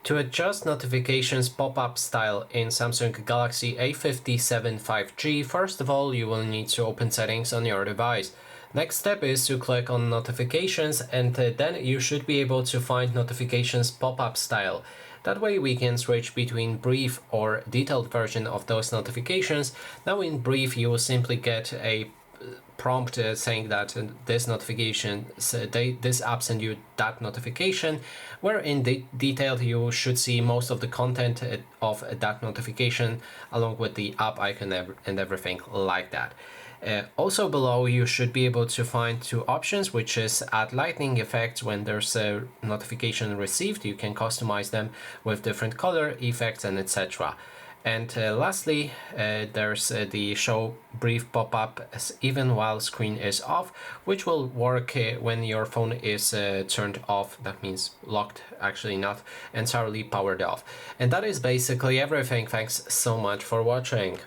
To adjust notifications pop-up style in Samsung Galaxy A57 5G, first of all, you will need to open settings on your device. Next step is to click on notifications, and then you should be able to find notifications pop-up style. That way we can switch between brief or detailed version of those notifications. Now in brief you will simply get a prompt saying that this notification, this app sent you that notification, where in detailed you should see most of the content of that notification along with the app icon and everything like that. Also below you should be able to find two options, which is add lightning effects. When there's a notification received, you can customize them with different color effects and etc. And lastly, there's the show brief pop-up even while screen is off, which will work when your phone is turned off. That means locked, actually not entirely powered off. And that is basically everything. Thanks so much for watching.